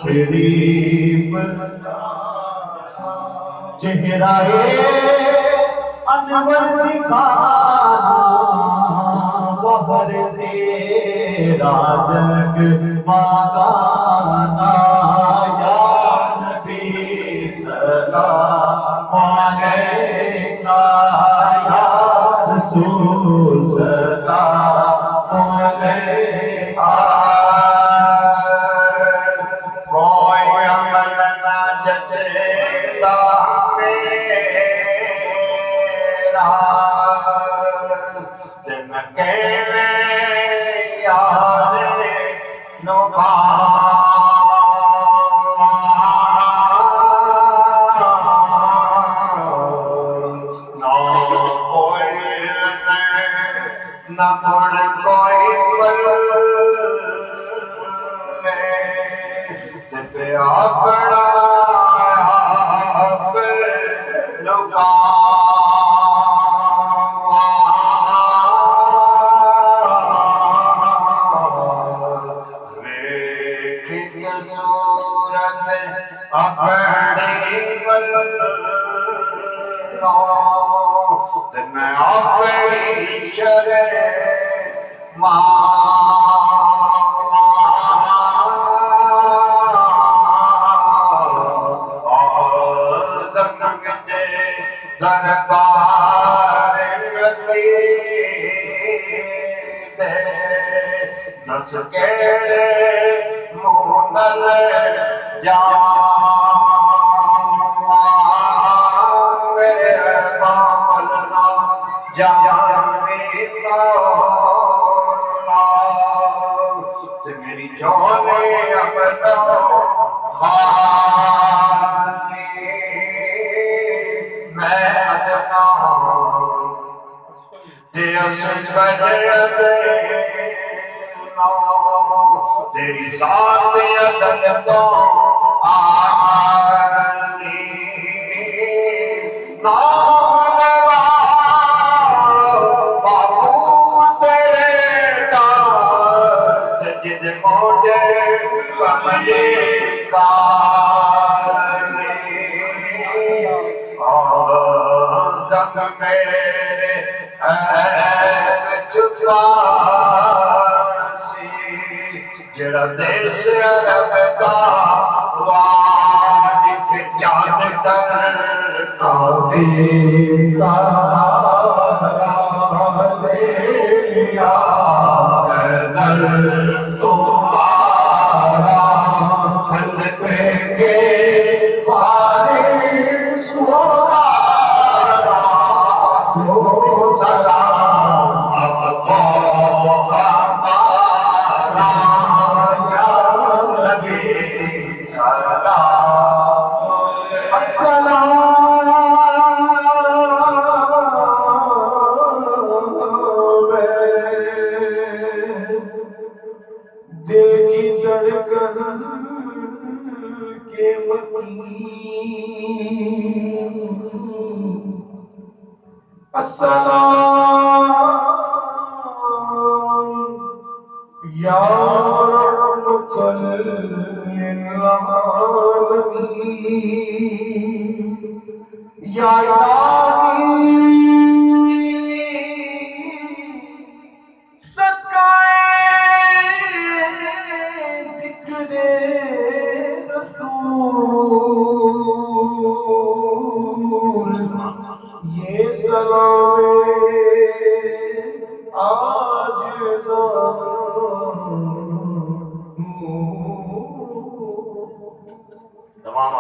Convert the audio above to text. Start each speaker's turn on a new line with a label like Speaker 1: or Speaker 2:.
Speaker 1: شریف چہرہ انور دکھانا بہر تیرا جگ مگانا یا نبی سلام علیکہ یا رسول سلام علیکہ کوئی عمل نہ جچتا میرا جن کے یار نبھا نہ کوئی پل جتے آپڑا آپ لگا ریکھ صورت اپنی بلو تن اپنی شرع دربار رسید نس کے مونل جان میرے باملنا جانی مولا میری جانے اپنا تیری ذات عدل تو آنی نام بابو تیرے دار جد موجے کمجے کارنی آدم میرے جڑا دیس عرب کا واجب جان کر کافی سارا لے لیا در تمہارا خلق کے وارث ہمارا ہو سلام اب تو دل کی دھڑکن کے مکین السلام یا رحمت للعالمین یا الہی یہ سلام آج تمام